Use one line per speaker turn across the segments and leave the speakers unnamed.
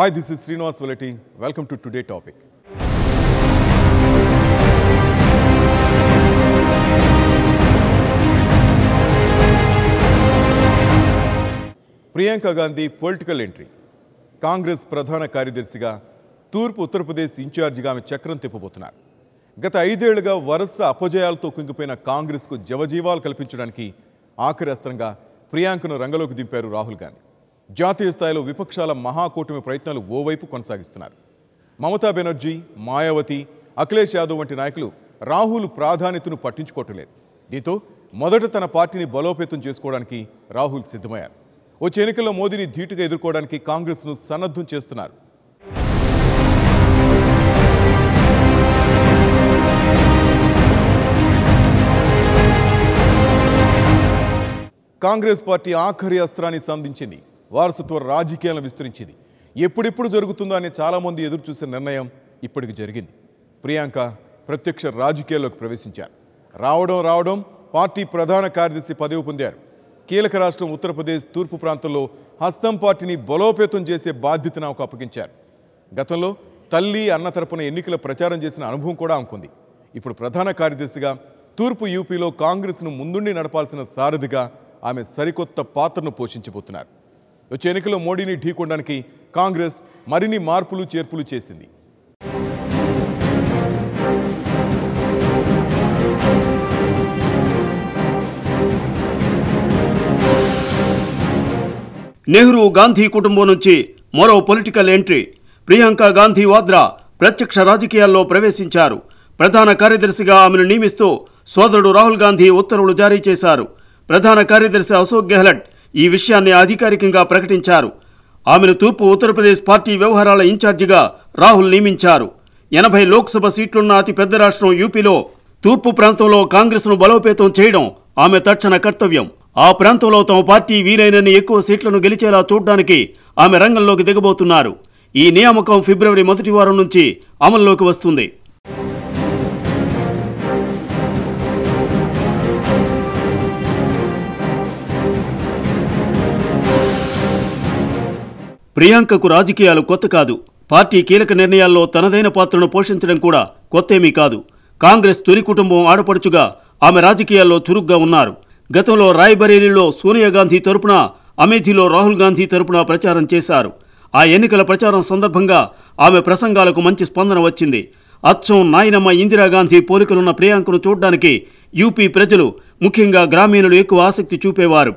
Hi, this is Srinivas Valati. Welcome to Today Topic. Priyanka Gandhi political entry. Congress ప్రధాన కార్యదర్శిగా తూర్పు ఉత్తరప్రదేశ్ ఇన్ఛార్జిగా ఆమె చక్రం తిప్పబోతున్నారు. గత 5 ఏళ్లుగా వరుస అపజయాలతో కుంగిపోయిన కాంగ్రెస్కు జవజీవాలు కల్పించడానికి ఆఖరి అస్త్రంగా ప్రియాంకను రంగంలోకి దింపారు రాహుల్ గాంధీ. జాతీయ స్థాయిలో విపక్షాల మహాకూటమి ప్రయత్నాలు ఓవైపు కొనసాగిస్తున్నారు. మమతా బెనర్జీ, మాయావతి, అఖిలేష్ యాదవ్ వంటి నాయకులు రాహుల్ ప్రాధాన్యతను పట్టించుకోవటం లేదు. దీంతో మొదట తన పార్టీని బలోపేతం చేసుకోవడానికి రాహుల్ సిద్ధమయ్యారు. వచ్చే ఎన్నికల్లో మోదీని ధీటుగా ఎదుర్కోవడానికి కాంగ్రెస్ను సన్నద్ధం చేస్తున్నారు. కాంగ్రెస్ పార్టీ ఆఖరి అస్త్రాన్ని సంధించింది. వారసత్వ రాజకీయాలను విస్తరించింది. ఎప్పుడెప్పుడు జరుగుతుందో అనే చాలామంది ఎదురు చూసే నిర్ణయం ఇప్పటికి జరిగింది. ప్రియాంక ప్రత్యక్ష రాజకీయాల్లోకి ప్రవేశించారు. రావడం పార్టీ ప్రధాన కార్యదర్శి పదవి పొందారు. కీలక రాష్ట్రం ఉత్తరప్రదేశ్ తూర్పు ప్రాంతంలో హస్తం పార్టీని బలోపేతం చేసే బాధ్యతను ఆమెకు అప్పగించారు. గతంలో తల్లి అన్న తరపున ఎన్నికల ప్రచారం చేసిన అనుభవం కూడా ఆమెకుంది. ఇప్పుడు ప్రధాన కార్యదర్శిగా తూర్పు యూపీలో కాంగ్రెస్ను ముందుండి నడపాల్సిన సారథిగా ఆమె సరికొత్త పాత్రను పోషించబోతున్నారు. వచ్చే ఎన్నికల్లో మోడీని ఢీకొనడానికి కాంగ్రెస్ మరిన్ని మార్పులు చేర్పులు చేసింది.
నెహ్రూ గాంధీ కుటుంబం నుంచి మరో పొలిటికల్ ఎంట్రీ. ప్రియాంక గాంధీ వాద్రా ప్రత్యక్ష రాజకీయాల్లో ప్రవేశించారు. ప్రధాన కార్యదర్శిగా ఆమెను నియమిస్తూ సోదరుడు రాహుల్ గాంధీ ఉత్తర్వులు జారీ చేశారు. ప్రధాన కార్యదర్శి అశోక్ గెహ్లట్ ఈ విషయాన్ని అధికారికంగా ప్రకటించారు. ఆమెను తూర్పు ఉత్తరప్రదేశ్ పార్టీ వ్యవహారాల ఇన్ఛార్జిగా రాహుల్ నియమించారు. 80 లోక్సభ సీట్లున్న అతిపెద్ద రాష్ట్రం యూపీలో తూర్పు ప్రాంతంలో కాంగ్రెస్ను బలోపేతం చేయడం ఆమె తక్షణ కర్తవ్యం. ఆ ప్రాంతంలో తమ పార్టీ వీలైనన్ని ఎక్కువ సీట్లను గెలిచేలా చూడడానికి ఆమె రంగంలోకి దిగబోతున్నారు. ఈ నియామకం ఫిబ్రవరి మొదటి వారం నుంచి అమల్లోకి వస్తుంది. ప్రియాంకకు రాజకీయాలు కొత్త కాదు. పార్టీ కీలక నిర్ణయాల్లో తనదైన పాత్రను పోషించడం కూడా కొత్తేమీ కాదు. కాంగ్రెస్ తొలి కుటుంబం ఆడపడుచుగా ఆమె రాజకీయాల్లో చురుగ్గా ఉన్నారు. గతంలో రాయ్బరేలీలో సోనియా గాంధీ తరపున, అమేథీలో రాహుల్ గాంధీ తరపున ప్రచారం చేశారు. ఆ ఎన్నికల ప్రచారం సందర్భంగా ఆమె ప్రసంగాలకు మంచి స్పందన వచ్చింది. అచ్చం నాయనమ్మ ఇందిరాగాంధీ పోలికలున్న ప్రియాంకను చూడడానికి యూపీ ప్రజలు, ముఖ్యంగా గ్రామీణులు ఎక్కువ ఆసక్తి చూపేవారు.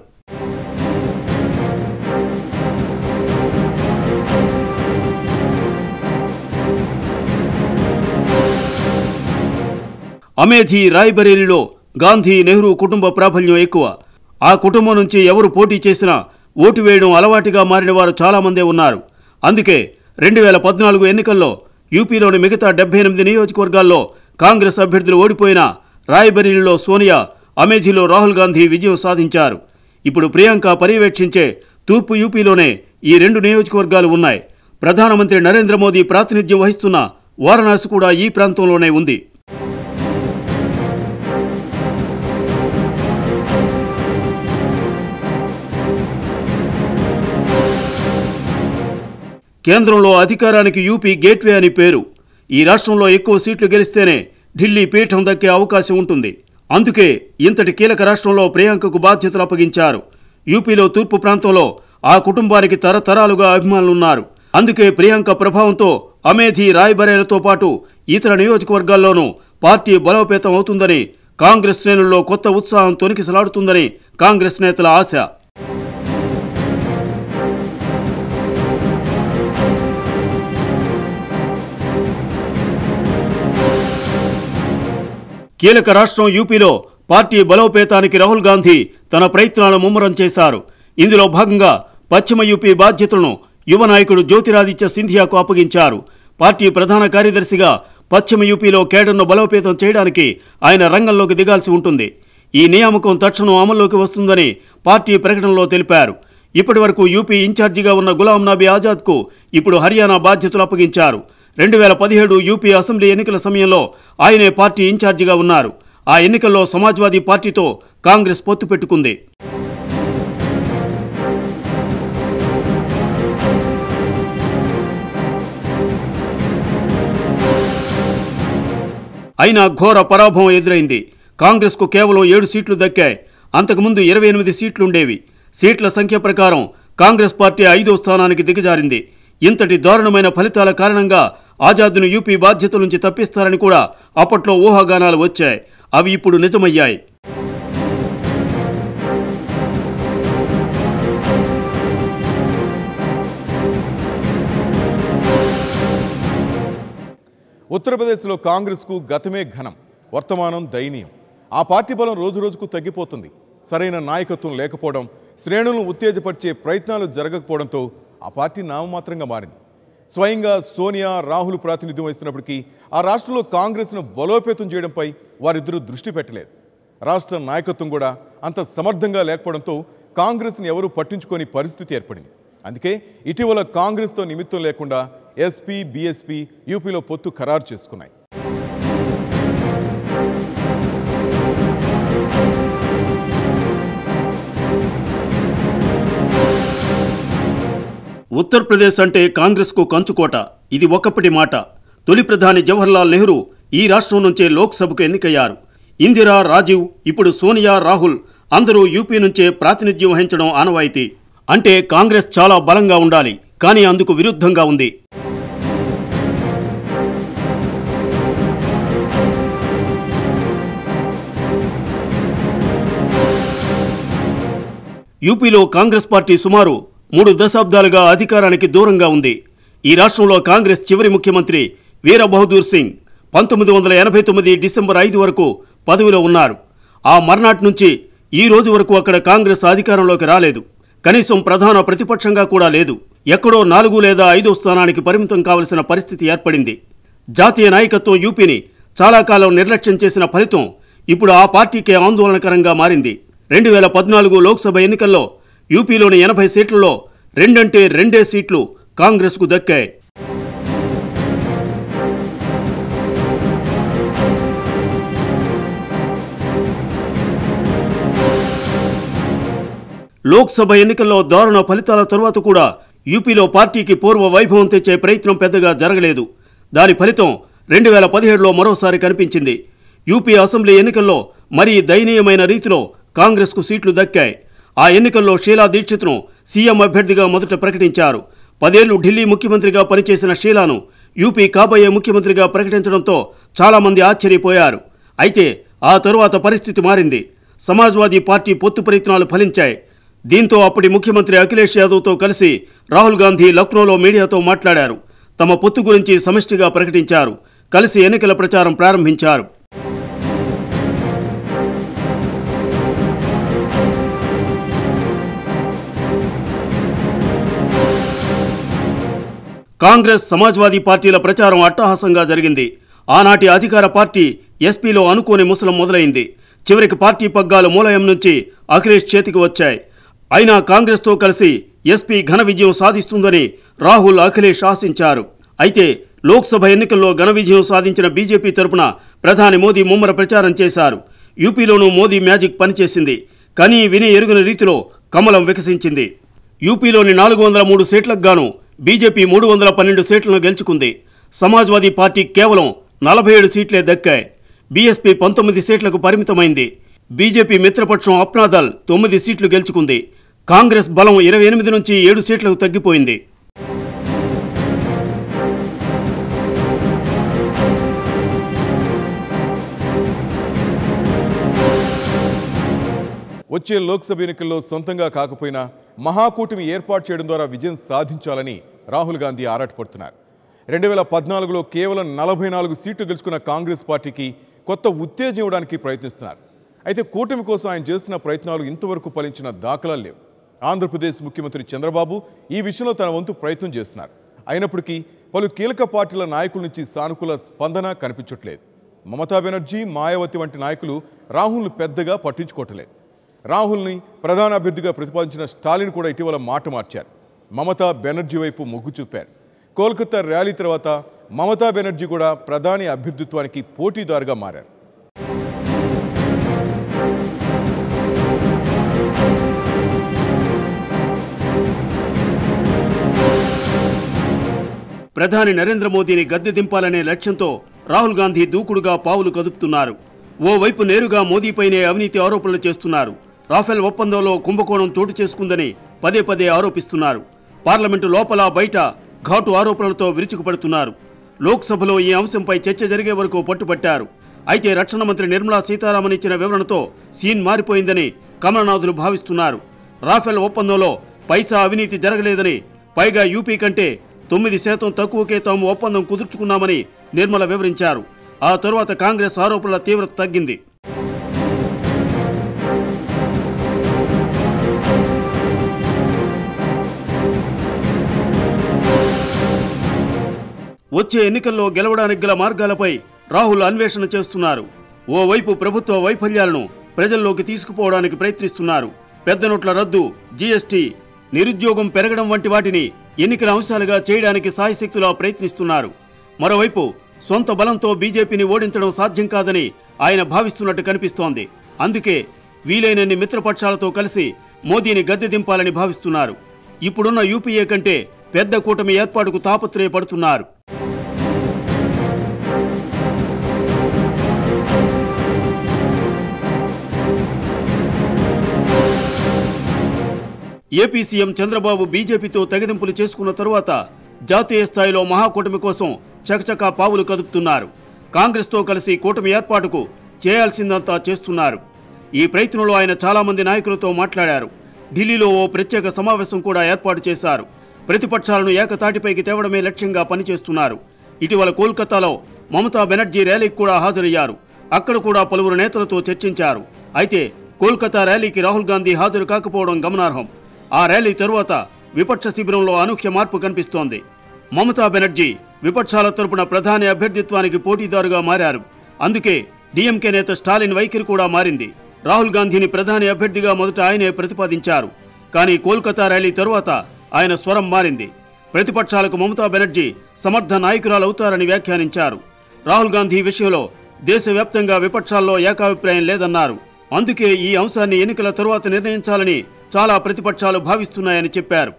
అమేథీ, రాయ్బరేలీలో గాంధీ నెహ్రూ కుటుంబ ప్రాబల్యం ఎక్కువ. ఆ కుటుంబం నుంచి ఎవరు పోటీ చేసినా ఓటు వేయడం అలవాటుగా మారిన వారు చాలామందే ఉన్నారు. అందుకే 2014 ఎన్నికల్లో యూపీలోని మిగతా 78 నియోజకవర్గాల్లో కాంగ్రెస్ అభ్యర్థులు ఓడిపోయినా రాయ్బరేలీలో సోనియా, అమేథీలో రాహుల్ గాంధీ విజయం సాధించారు. ఇప్పుడు ప్రియాంక పర్యవేక్షించే తూర్పు యూపీలోనే ఈ 2 నియోజకవర్గాలు ఉన్నాయి. ప్రధానమంత్రి నరేంద్ర మోదీ ప్రాతినిధ్యం వహిస్తున్న వారణాసి కూడా ఈ ప్రాంతంలోనే ఉంది. కేంద్రంలో అధికారానికి యూపీ గేట్వే అని పేరు. ఈ రాష్ట్రంలో ఎక్కువ సీట్లు గెలిస్తేనే ఢిల్లీ పీఠం దక్కే అవకాశం ఉంటుంది. అందుకే ఇంతటి కీలక రాష్ట్రంలో ప్రియాంకకు బాధ్యతలు అప్పగించారు. యూపీలో తూర్పు ప్రాంతంలో ఆ కుటుంబానికి తరతరాలుగా అభిమానులున్నారు. అందుకే ప్రియాంక ప్రభావంతో అమేథీ, రాయ్బరేలీతో పాటు ఇతర నియోజకవర్గాల్లోనూ పార్టీ బలోపేతం అవుతుందని, కాంగ్రెస్ శ్రేణుల్లో కొత్త ఉత్సాహం తొణికిసలాడుతుందని కాంగ్రెస్ నేతల ఆశ. కీలక రాష్ట్రం యూపీలో పార్టీ బలోపేతానికి రాహుల్ గాంధీ తన ప్రయత్నాలను ముమ్మరం చేశారు. ఇందులో భాగంగా పశ్చిమ యూపీ బాధ్యతలను యువ నాయకుడు జ్యోతిరాదిత్య సింధియాకు అప్పగించారు. పార్టీ ప్రధాన కార్యదర్శిగా పశ్చిమ యూపీలో కేడర్ను బలోపేతం చేయడానికి ఆయన రంగంలోకి దిగాల్సి ఉంటుంది. ఈ నియామకం తక్షణం అమల్లోకి వస్తుందని పార్టీ ప్రకటనలో తెలిపారు. ఇప్పటి వరకు యూపీ ఇన్ఛార్జిగా ఉన్న గులాం నబీ ఆజాద్కు ఇప్పుడు హర్యానా బాధ్యతలు అప్పగించారు. 2017 యూపీ అసెంబ్లీ ఎన్నికల సమయంలో ఆయనే పార్టీ ఇన్ఛార్జిగా ఉన్నారు. ఆ ఎన్నికల్లో సమాజ్వాదీ పార్టీతో కాంగ్రెస్ పొత్తు పెట్టుకుంది. అయినా ఘోర పరాభవం ఎదురైంది. కాంగ్రెస్కు కేవలం 7 సీట్లు దక్కాయి. అంతకుముందు 28 సీట్లుండేవి. సీట్ల సంఖ్య ప్రకారం కాంగ్రెస్ పార్టీ 5వ స్థానానికి దిగజారింది. ఇంతటి దారుణమైన ఫలితాల కారణంగా ఆజాద్ను యూపీ బాధ్యతల నుంచి తప్పిస్తారని కూడా అప్పట్లో ఊహాగానాలు వచ్చాయి. అవి ఇప్పుడు నిజమయ్యాయి.
ఉత్తరప్రదేశ్లో కాంగ్రెస్కు గతమే ఘనం, వర్తమానం దయనీయం. ఆ పార్టీ బలం రోజురోజుకు తగ్గిపోతుంది. సరైన నాయకత్వం లేకపోవడం, శ్రేణులను ఉత్తేజపరిచే ప్రయత్నాలు జరగకపోవడంతో ఆ పార్టీ నామమాత్రంగా మారింది. స్వయంగా సోనియా, రాహుల్ ప్రాతినిధ్యం వహిస్తున్నప్పటికీ ఆ రాష్ట్రంలో కాంగ్రెస్ను బలోపేతం చేయడంపై వారిద్దరూ దృష్టి పెట్టలేదు. రాష్ట్ర నాయకత్వం కూడా అంత సమర్థంగా లేకపోవడంతో కాంగ్రెస్ని ఎవరూ పట్టించుకోని పరిస్థితి ఏర్పడింది. అందుకే ఇటీవల కాంగ్రెస్తో నిమిత్తం లేకుండా ఎస్పీ, బీఎస్పీ యూపీలో పొత్తు ఖరారు చేసుకున్నాయి.
ఉత్తరప్రదేశ్ అంటే కాంగ్రెస్కు కంచుకోట. ఇది ఒకప్పటి మాట. తొలి ప్రధాని జవహర్లాల్ నెహ్రూ ఈ రాష్ట్రం నుంచే లోక్సభకు ఎన్నికయ్యారు. ఇందిరా, రాజీవ్, ఇప్పుడు సోనియా, రాహుల్ అందరూ యూపీ నుంచే ప్రాతినిధ్యం వహించడం ఆనవాయితీ. అంటే కాంగ్రెస్ చాలా బలంగా ఉండాలి, కానీ అందుకు విరుద్ధంగా ఉంది. యూపీలో కాంగ్రెస్ పార్టీ సుమారు 3 దశాబ్దాలుగా అధికారానికి దూరంగా ఉంది. ఈ రాష్ట్రంలో కాంగ్రెస్ చివరి ముఖ్యమంత్రి వీర బహదూర్ సింగ్ 1989 డిసెంబర్ 5 వరకు పదవిలో ఉన్నారు. ఆ మర్నాటి నుంచి ఈ రోజు వరకు అక్కడ కాంగ్రెస్ అధికారంలోకి రాలేదు. కనీసం ప్రధాన ప్రతిపక్షంగా కూడా లేదు. ఎక్కడో 4 లేదా 5వ స్థానానికి పరిమితం కావలసిన పరిస్థితి ఏర్పడింది. జాతీయ నాయకత్వం యూపీని చాలా కాలం నిర్లక్ష్యం చేసిన ఫలితం ఇప్పుడు ఆ పార్టీకే ఆందోళనకరంగా మారింది. 2014 లోక్సభ ఎన్నికల్లో యూపీలోని 80 సీట్లలో 2 అంటే 2 సీట్లు కాంగ్రెస్కు దక్కాయి. లోక్సభ ఎన్నికల్లో దారుణ ఫలితాల తరువాత కూడా యూపీలో పార్టీకి పూర్వ వైభవం తెచ్చే ప్రయత్నం పెద్దగా జరగలేదు. దాని ఫలితం 2017లో మరోసారి కనిపించింది. యూపీ అసెంబ్లీ ఎన్నికల్లో మరీ దయనీయమైన రీతిలో కాంగ్రెస్కు సీట్లు దక్కాయి. ఆ ఎన్నికల్లో షీలా దీక్షిత్ను సీఎం అభ్యర్థిగా మొదట ప్రకటించారు. 10 ఏళ్లు ఢిల్లీ ముఖ్యమంత్రిగా పనిచేసిన షీలాను యూపీ కాబోయే ముఖ్యమంత్రిగా ప్రకటించడంతో చాలామంది ఆశ్చర్యపోయారు. అయితే ఆ తరువాత పరిస్థితి మారింది. సమాజ్వాదీ పార్టీ పొత్తు ప్రయత్నాలు ఫలించాయి. దీంతో అప్పటి ముఖ్యమంత్రి అఖిలేష్ యాదవ్తో కలిసి రాహుల్ గాంధీ లక్నోలో మీడియాతో మాట్లాడారు. తమ పొత్తు గురించి సమిష్టిగా ప్రకటించారు. కలిసి ఎన్నికల ప్రచారం ప్రారంభించారు. కాంగ్రెస్, సమాజ్వాదీ పార్టీల ప్రచారం అట్టహాసంగా జరిగింది. ఆనాటి అధికార పార్టీ ఎస్పీలో అనుకోని ముసలం మొదలైంది. చివరికి పార్టీ పగ్గాలు మూలయం నుంచి అఖిలేష్ చేతికి వచ్చాయి. అయినా కాంగ్రెస్తో కలిసి ఎస్పీ ఘన విజయం సాధిస్తుందని రాహుల్, అఖిలేష్ ఆశించారు. అయితే లోక్సభ ఎన్నికల్లో ఘన విజయం సాధించిన బీజేపీ తరపున ప్రధాని మోదీ ముమ్మర ప్రచారం చేశారు. యూపీలోనూ మోదీ మ్యాజిక్ పనిచేసింది. కానీ విని ఎరుగని రీతిలో కమలం వికసించింది. యూపీలోని 403 సీట్లకు గాను బీజేపీ 312 సీట్లను గెలుచుకుంది. సమాజ్వాదీ పార్టీ కేవలం 47 సీట్లే దక్కాయి. బీఎస్పీ 19 సీట్లకు పరిమితమైంది. బీజేపీ మిత్రపక్షం అప్నాదల్ 9 సీట్లు గెలుచుకుంది. కాంగ్రెస్ బలం 28 నుంచి 7 సీట్లకు తగ్గిపోయింది.
వచ్చే లోక్సభ ఎన్నికల్లో సొంతంగా కాకపోయినా మహాకూటమి ఏర్పాటు చేయడం ద్వారా విజయం సాధించాలని రాహుల్ గాంధీ ఆరాటపడుతున్నారు. 2014లో కేవలం 44 సీట్లు గెలుచుకున్న కాంగ్రెస్ పార్టీకి కొత్త ఉత్తేజం ఇవ్వడానికి ప్రయత్నిస్తున్నారు. అయితే కూటమి కోసం ఆయన చేస్తున్న ప్రయత్నాలు ఇంతవరకు ఫలించిన దాఖలాలు లేవు. ఆంధ్రప్రదేశ్ ముఖ్యమంత్రి చంద్రబాబు ఈ విషయంలో తన వంతు ప్రయత్నం చేస్తున్నారు. అయినప్పటికీ పలు కీలక పార్టీల నాయకుల నుంచి సానుకూల స్పందన కనిపించట్లేదు. మమతా బెనర్జీ, మాయావతి వంటి నాయకులు రాహుల్ను పెద్దగా పట్టించుకోవట్లేదు. రాహుల్ని ప్రధాన అభ్యర్థిగా ప్రతిపాదించిన స్టాలిన్ కూడా ఇటీవల మాట మార్చారు. మమతా బెనర్జీ వైపు మొగ్గు చూపారు. కోల్కతా ర్యాలీ తర్వాత మమతా బెనర్జీ కూడా ప్రధాని అభ్యర్థిత్వానికి పోటీదారుగా మారారు.
ప్రధాని నరేంద్ర మోదీని గద్దె దింపాలనే లక్ష్యంతో రాహుల్ గాంధీ దూకుడుగా పావులు కదుపుతున్నారు. ఓవైపు నేరుగా మోదీపైనే అవినీతి ఆరోపణలు చేస్తున్నారు. రాఫెల్ ఒప్పందంలో కుంభకోణం చోటు చేసుకుందని పదే పదే ఆరోపిస్తున్నారు. పార్లమెంటు లోపల బయట ఘాటు ఆరోపణలతో విరుచుకుపడుతున్నారు. లోక్సభలో ఈ అంశంపై చర్చ జరిగే వరకు పట్టుబట్టారు. అయితే రక్షణ మంత్రి నిర్మలా సీతారామన్ ఇచ్చిన వివరణతో సీన్ మారిపోయిందని కమలనాథులు భావిస్తున్నారు. రాఫెల్ ఒప్పందంలో పైసా అవినీతి జరగలేదని, పైగా యూపీ కంటే 9% తక్కువకే తాము ఒప్పందం కుదుర్చుకున్నామని నిర్మల వివరించారు. ఆ తరువాత కాంగ్రెస్ ఆరోపణల తీవ్రత తగ్గింది. వచ్చే ఎన్నికల్లో గెలవడానికి గల మార్గాలపై రాహుల్ అన్వేషణ చేస్తున్నారు. ఓవైపు ప్రభుత్వ వైఫల్యాలను ప్రజల్లోకి తీసుకుపోవడానికి ప్రయత్నిస్తున్నారు. పెద్ద నోట్ల రద్దు, జీఎస్టీ, నిరుద్యోగం పెరగడం వంటి వాటిని ఎన్నికల అంశాలుగా చేయడానికి సాయశక్తులా ప్రయత్నిస్తున్నారు. మరోవైపు సొంత బలంతో బీజేపీని ఓడించడం సాధ్యం కాదని ఆయన భావిస్తున్నట్టు కనిపిస్తోంది. అందుకే వీలైనన్ని మిత్రపక్షాలతో కలిసి మోదీని గద్దె దింపాలని భావిస్తున్నారు. ఇప్పుడున్న యూపీఏ కంటే పెద్ద కూటమి ఏర్పాటుకు తాపత్రయపడుతున్నారు. ఏపీ సీఎం చంద్రబాబు బీజేపీతో తెగదింపులు చేసుకున్న తరువాత జాతీయ స్థాయిలో మహాకూటమి కోసం చకచకా పావులు కదుపుతున్నారు. కాంగ్రెస్తో కలిసి కూటమి ఏర్పాటుకు చేయాల్సిందంతా చేస్తున్నారు. ఈ ప్రయత్నంలో ఆయన చాలామంది నాయకులతో మాట్లాడారు. ఢిల్లీలో ఓ ప్రత్యేక సమావేశం కూడా ఏర్పాటు చేశారు. ప్రతిపక్షాలను ఏకతాటిపైకి తేవడమే లక్ష్యంగా పనిచేస్తున్నారు. ఇటీవల కోల్కతాలో మమతా బెనర్జీ ర్యాలీకి కూడా హాజరయ్యారు. అక్కడ కూడా పలువురు నేతలతో చర్చించారు. అయితే కోల్కతా ర్యాలీకి రాహుల్ గాంధీ హాజరు కాకపోవడం గమనార్హం. ఆ ర్యాలీ తరువాత విపక్ష శిబిరంలో అనూహ్య మార్పు కనిపిస్తోంది. మమతా బెనర్జీ విపక్షాల తరపున ప్రధాని అభ్యర్థిత్వానికి పోటీదారుగా మారారు. అందుకే డీఎంకే నేత స్టాలిన్ వైఖరి కూడా మారింది. రాహుల్ గాంధీని ప్రధాని అభ్యర్థిగా మొదట ఆయనే ప్రతిపాదించారు. కానీ కోల్కతా ర్యాలీ తరువాత ఆయన స్వరం మారింది. ప్రతిపక్షాలకు మమతా బెనర్జీ సమర్థ నాయకురాలవుతారని వ్యాఖ్యానించారు. రాహుల్ గాంధీ విషయంలో దేశవ్యాప్తంగా విపక్షాల్లో ఏకాభిప్రాయం లేదన్నారు. అందుకే ఈ అంశాన్ని ఎన్నికల తరువాత నిర్ణయించాలని చాలా ప్రతిపక్షాలు భావిస్తున్నాయని చెప్పారు.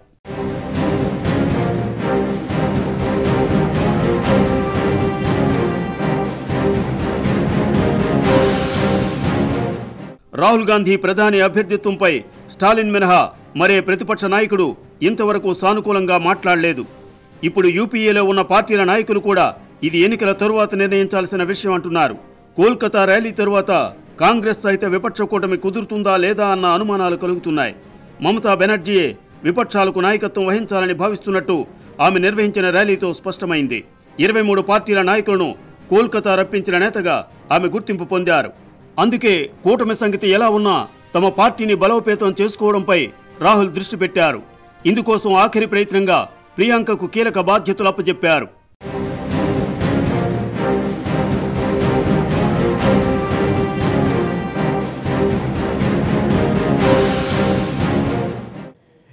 రాహుల్ గాంధీ ప్రధాని అభ్యర్థిత్వంపై స్టాలిన్ మినహా మరే ప్రతిపక్ష నాయకుడు ఇంతవరకు సానుకూలంగా మాట్లాడలేదు. ఇప్పుడు యూపీఏలో ఉన్న పార్టీల నాయకులు కూడా ఇది ఎన్నికల తరువాత నిర్ణయించాల్సిన విషయం అంటున్నారు. కోల్కతా ర్యాలీ తరువాత కాంగ్రెస్ సహిత విపక్ష కూటమి కుదురుతుందా లేదా అన్న అనుమానాలు కలుగుతున్నాయి. మమతా బెనర్జీయే విపక్షాలకు నాయకత్వం వహించాలని భావిస్తున్నట్టు ఆమె నిర్వహించిన ర్యాలీతో స్పష్టమైంది. 23 పార్టీల నాయకులను కోల్కతా రప్పించిన నేతగా ఆమె గుర్తింపు పొందారు. అందుకే కూటమి సంగతి ఎలా ఉన్నా తమ పార్టీని బలోపేతం చేసుకోవడంపై రాహుల్ దృష్టి పెట్టారు. ఇందుకోసం ఆఖరి ప్రయత్నంగా ప్రియాంకకు కీలక బాధ్యతలు అప్పచెప్పారు.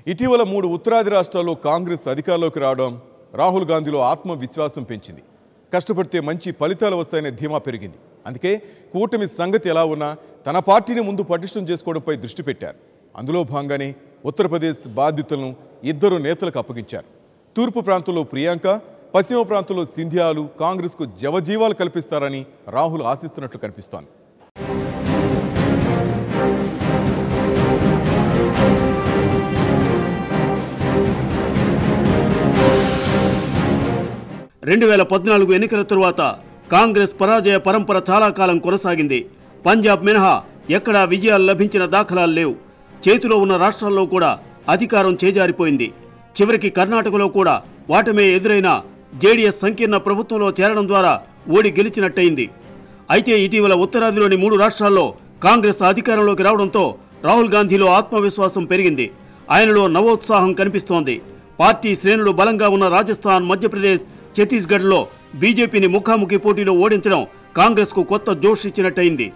ఇటీవల 3 ఉత్తరాది రాష్ట్రాల్లో కాంగ్రెస్ అధికారంలోకి రావడం రాహుల్ గాంధీలో ఆత్మవిశ్వాసం పెంచింది. కష్టపడితే మంచి ఫలితాలు వస్తాయనే ధీమా పెరిగింది. అందుకే కూటమి సంగతి ఎలా ఉన్నా తన పార్టీని ముందు పటిష్టం చేసుకోవడంపై దృష్టి పెట్టారు. అందులో భాగంగానే ఉత్తరప్రదేశ్ బాధ్యతలను 2 నేతలకు అప్పగించారు. తూర్పు ప్రాంతంలో ప్రియాంక, పశ్చిమ ప్రాంతంలో సింధియాలు కాంగ్రెస్కు జవజీవాలు కల్పిస్తారని రాహుల్ ఆశిస్తున్నట్లు కనిపిస్తోంది.
రెండు 2014 ఎన్నికల తరువాత కాంగ్రెస్ పరాజయ పరంపర చాలా కాలం కొనసాగింది. పంజాబ్ మినహా ఎక్కడా విజయాలు లభించిన దాఖలాలు లేవు. చేతిలో ఉన్న రాష్ట్రాల్లో కూడా అధికారం చేజారిపోయింది. చివరికి కర్ణాటకలో కూడా వాటమే ఎదురైన జేడీఎస్ సంకీర్ణ ప్రభుత్వంలో చేరడం ద్వారా ఓడి గెలిచినట్టయింది. అయితే ఇటీవల ఉత్తరాదిలోని 3 రాష్ట్రాల్లో కాంగ్రెస్ అధికారంలోకి రావడంతో రాహుల్ గాంధీలో ఆత్మవిశ్వాసం పెరిగింది. ఆయనలో నవోత్సాహం కనిపిస్తోంది. పార్టీ శ్రేణులు బలంగా ఉన్న రాజస్థాన్, మధ్యప్రదేశ్, ఛత్తీస్గఢ్లో బీజేపీని ముఖాముఖి పోటీలో ఓడించడం కాంగ్రెస్కు కొత్త జోష్ ఇచ్చినట్టయింది.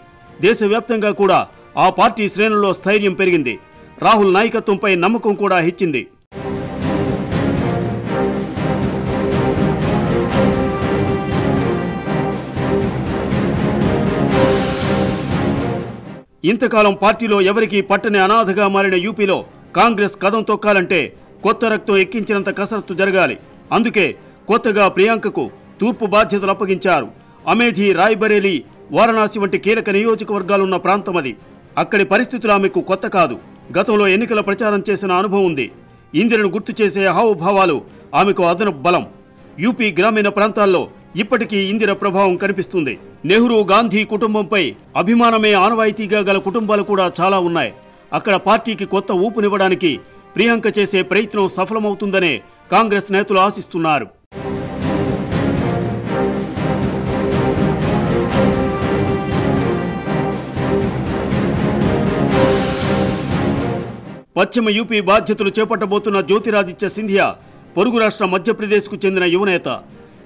దేశవ్యాప్తంగా కూడా ఆ పార్టీ శ్రేణుల్లో స్థైర్యం పెరిగింది. రాహుల్ నాయకత్వంపై నమ్మకం కూడా హెచ్చింది. ఇంతకాలం పార్టీలో ఎవరికీ పట్టని అనాథగా మారిన యూపీలో కాంగ్రెస్ కదం తొక్కాలంటే కొత్త రక్తం ఎక్కించినంత కసరత్తు జరగాలి. అందుకే కొత్తగా ప్రియాంకకు తూర్పు బాధ్యతలు అప్పగించారు. అమేథీ, రాయ్బరేలీ, వారణాసి వంటి కీలక నియోజకవర్గాలున్న ప్రాంతం అది. అక్కడి పరిస్థితులు ఆమెకు కొత్త కాదు. గతంలో ఎన్నికల ప్రచారం చేసిన అనుభవం ఉంది. ఇందిరను గుర్తు చేసే హావభావాలు ఆమెకు అదనపు బలం. యూపీ గ్రామీణ ప్రాంతాల్లో ఇప్పటికీ ఇందిర ప్రభావం కనిపిస్తుంది. నెహ్రూ, గాంధీ కుటుంబంపై అభిమానమే ఆనవాయితీగా గల కుటుంబాలు కూడా చాలా ఉన్నాయి. అక్కడ పార్టీకి కొత్త ఊపునివ్వడానికి ప్రియాంక చేసే ప్రయత్నం సఫలమవుతుందనే కాంగ్రెస్ నేతలు ఆశిస్తున్నారు. పశ్చిమ యూపీ బాధ్యతలు చేపట్టబోతున్న జ్యోతిరాదిత్య సింధియా పొరుగు రాష్ట్ర మధ్యప్రదేశ్కు చెందిన యువనేత.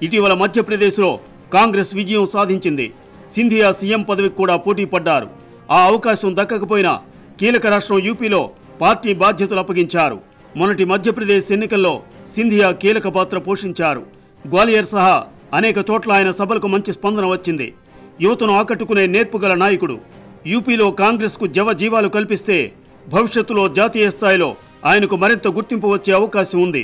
ఇటీవల మధ్యప్రదేశ్లో కాంగ్రెస్ విజయం సాధించింది. సింధియా సీఎం పదవికి కూడా పోటీ పడ్డారు. ఆ అవకాశం దక్కకపోయినా కీలక రాష్ట్రం యూపీలో పార్టీ బాధ్యతలు అప్పగించారు. మొన్నటి మధ్యప్రదేశ్ ఎన్నికల్లో సింధియా కీలక పాత్ర పోషించారు. గ్వాలియర్ సహా అనేక చోట్ల ఆయన సభలకు మంచి స్పందన వచ్చింది. యువతను ఆకట్టుకునే నేర్పుగల నాయకుడు. యూపీలో కాంగ్రెస్కు జవజీవాలు కల్పిస్తే భవిష్యత్తులో జాతీయ స్థాయిలో ఆయనకు మరింత గుర్తింపు వచ్చే అవకాశం ఉంది.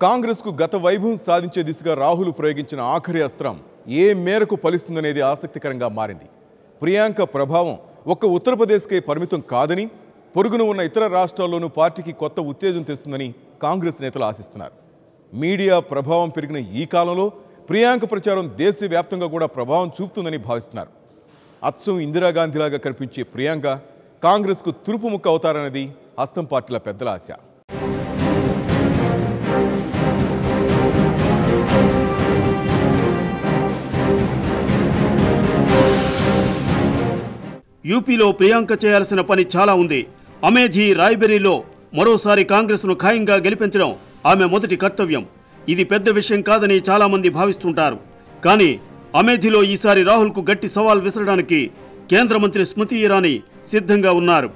కాంగ్రెస్కు గత వైభవం సాధించే దిశగా రాహుల్ ప్రయోగించిన ఆఖరి అస్త్రం ఏ మేరకు ఫలిస్తుందనేది ఆసక్తికరంగా మారింది. ప్రియాంక ప్రభావం ఒక్క ఉత్తరప్రదేశ్కే పరిమితం కాదని, పొరుగున ఉన్న ఇతర రాష్ట్రాల్లోనూ పార్టీకి కొత్త ఉత్తేజం తెస్తుందని కాంగ్రెస్ నేతలు ఆశిస్తున్నారు. మీడియా ప్రభావం పెరిగిన ఈ కాలంలో ప్రియాంక ప్రచారం దేశవ్యాప్తంగా కూడా ప్రభావం చూపుతుందని భావిస్తున్నారు. అచ్చం ఇందిరాగాంధీలాగా కనిపించే ప్రియాంక కాంగ్రెస్కు తురుపు ముక్క అవుతారన్నది హస్తం పార్టీల పెద్దల ఆశ.
యూపీలో ప్రియాంక చేయాల్సిన పని చాలా ఉంది. అమేథీ, రాయ్బరేలీలో మరోసారి కాంగ్రెస్ను ఖాయంగా గెలిపించడం ఆమె మొదటి కర్తవ్యం. ఇది పెద్ద విషయం కాదని చాలామంది భావిస్తుంటారు. కానీ అమేథీలో ఈసారి రాహుల్కు గట్టి సవాల్ విసరడానికి కేంద్ర మంత్రి స్మృతి ఇరానీ సిద్ధంగా ఉన్నారు.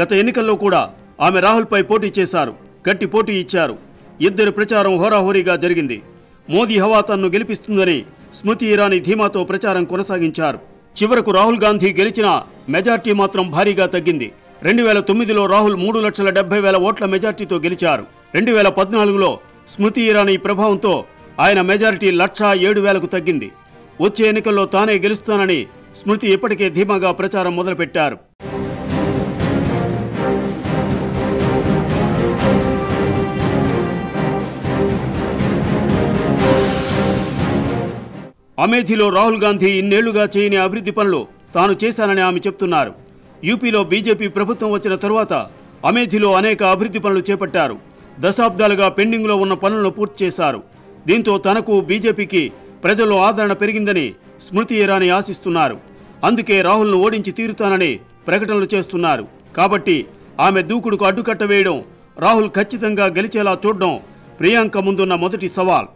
గత ఎన్నికల్లో కూడా ఆమె రాహుల్పై పోటీ చేశారు. గట్టి పోటీ ఇచ్చారు. ఇద్దరి ప్రచారం హోరాహోరీగా జరిగింది. మోదీ హవా తన్ను గెలిపిస్తుందని స్మృతి ఇరానీ ధీమాతో ప్రచారం కొనసాగించారు. చివరకు రాహుల్ గాంధీ గెలిచినా మెజార్టీ మాత్రం భారీగా తగ్గింది. 2009లో రాహుల్ 3,70,000 ఓట్ల మెజార్టీతో గెలిచారు. 2014లో స్మృతి ఇరానీ ప్రభావంతో ఆయన మెజారిటీ 1,07,000కు తగ్గింది. వచ్చే ఎన్నికల్లో తానే గెలుస్తానని స్మృతి ఇప్పటికే ధీమాగా ప్రచారం మొదలుపెట్టారు. అమేథీలో రాహుల్ గాంధీ ఇన్నేళ్లుగా చేయని అభివృద్ధి పనులు తాను చేశానని ఆమె చెప్తున్నారు. యూపీలో బీజేపీ ప్రభుత్వం వచ్చిన తరువాత అమేథీలో అనేక అభివృద్ధి పనులు చేపట్టారు. దశాబ్దాలుగా పెండింగ్లో ఉన్న పనులను పూర్తి చేశారు. దీంతో తనకు బీజేపీకి ప్రజల్లో ఆదరణ పెరిగిందని స్మృతి ఇరానీ ఆశిస్తున్నారు. అందుకే రాహుల్ను ఓడించి తీరుతానని ప్రకటనలు చేస్తున్నారు. కాబట్టి ఆమె దూకుడుకు అడ్డుకట్ట వేయడం, రాహుల్ ఖచ్చితంగా గెలిచేలా చూడడం ప్రియాంక ముందున్న మొదటి సవాల్.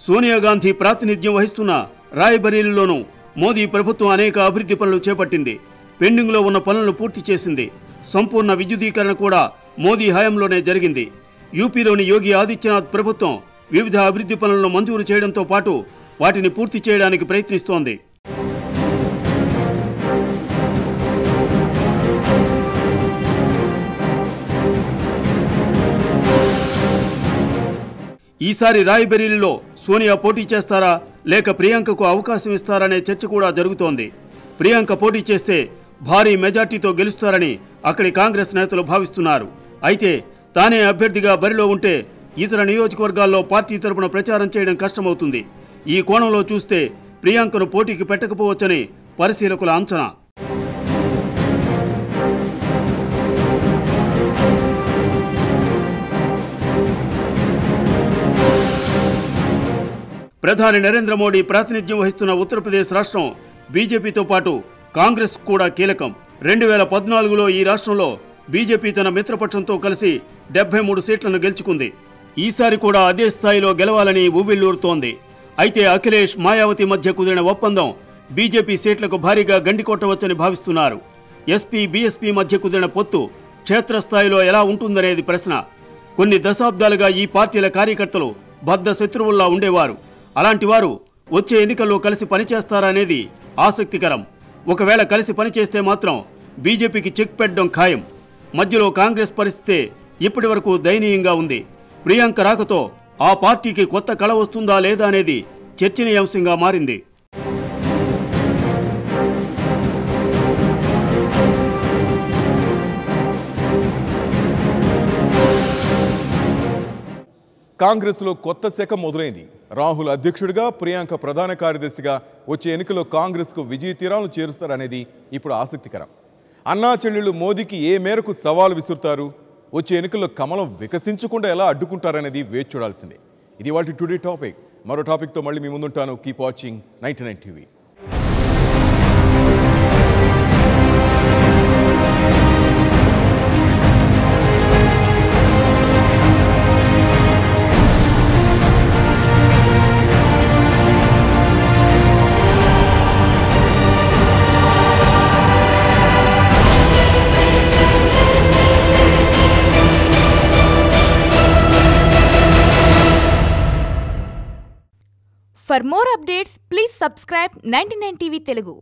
సోనియా గాంధీ ప్రాతినిధ్యం వహిస్తున్న రాయ్బరేలీలోనూ మోదీ ప్రభుత్వం అనేక అభివృద్ధి పనులు చేపట్టింది. పెండింగ్లో ఉన్న పనులను పూర్తి చేసింది. సంపూర్ణ విద్యుదీకరణ కూడా మోదీ హయాంలోనే జరిగింది. యూపీలోని యోగి ఆదిత్యనాథ్ ప్రభుత్వం వివిధ అభివృద్ధి పనులను మంజూరు చేయడంతో పాటు వాటిని పూర్తి చేయడానికి ప్రయత్నిస్తోంది. ఈసారి రాయ్బరేలీలో సోనియా పోటీ చేస్తారా లేక ప్రియాంకకు అవకాశం ఇస్తారనే చర్చ కూడా జరుగుతోంది. ప్రియాంక పోటీ చేస్తే భారీ మెజార్టీతో గెలుస్తారని అక్కడి కాంగ్రెస్ నేతలు భావిస్తున్నారు. అయితే తానే అభ్యర్థిగా బరిలో ఉంటే ఇతర నియోజకవర్గాల్లో పార్టీ తరపున ప్రచారం చేయడం కష్టమవుతుంది. ఈ కోణంలో చూస్తే ప్రియాంకను పోటీకి పెట్టకపోవచ్చని పరిశీలకుల అంచనా. ప్రధాని నరేంద్ర మోడీ ప్రాతినిధ్యం వహిస్తున్న ఉత్తరప్రదేశ్ రాష్ట్రం బీజేపీతో పాటు కాంగ్రెస్ కూడా కీలకం. 2014లో ఈ రాష్ట్రంలో బీజేపీ తన మిత్రపక్షంతో కలిసి 73 సీట్లను గెలుచుకుంది. ఈసారి కూడా అదే స్థాయిలో గెలవాలని ఉవ్విళ్లూరుతోంది. అయితే అఖిలేష్, మాయావతి మధ్య కుదిరిన ఒప్పందం బీజేపీ సీట్లకు భారీగా గండికొట్టవచ్చని భావిస్తున్నారు. ఎస్పీ, బీఎస్పీ మధ్య కుదిరిన పొత్తు క్షేత్రస్థాయిలో ఎలా ఉంటుందనేది ప్రశ్న. కొన్ని దశాబ్దాలుగా ఈ పార్టీల కార్యకర్తలు బద్ధ శత్రువుల్లా ఉండేవారు. అలాంటి వారు వచ్చే ఎన్నికల్లో కలిసి పనిచేస్తారనేది ఆసక్తికరం. ఒకవేళ కలిసి పనిచేస్తే మాత్రం బీజేపీకి చెక్ పెట్టడం ఖాయం. మధ్యలో కాంగ్రెస్ పరిస్థితి ఇప్పటి వరకు దయనీయంగా ఉంది. ప్రియాంక రాకతో ఆ పార్టీకి కొత్త కళ వస్తుందా లేదా అనేది చర్చనీయాంశంగా మారింది.
కాంగ్రెస్లో కొత్త శక మొదలైంది. రాహుల్ అధ్యక్షుడిగా, ప్రియాంక ప్రధాన కార్యదర్శిగా వచ్చే ఎన్నికల్లో కాంగ్రెస్కు విజయ తీరాలను చేరుస్తారనేది ఇప్పుడు ఆసక్తికరం. అన్నా చెల్లెళ్ళు మోదీకి ఏ మేరకు సవాలు విసురుతారు, వచ్చే ఎన్నికల్లో కమలం వికసించకుండా ఎలా అడ్డుకుంటారనేది వేచి చూడాల్సిందే. ఇది వాటి టుడే టాపిక్. మరో టాపిక్తో మళ్ళీ మీ ముందుంటాను. Keep watching 99 TV.
For more updates, please subscribe 99 TV Telugu.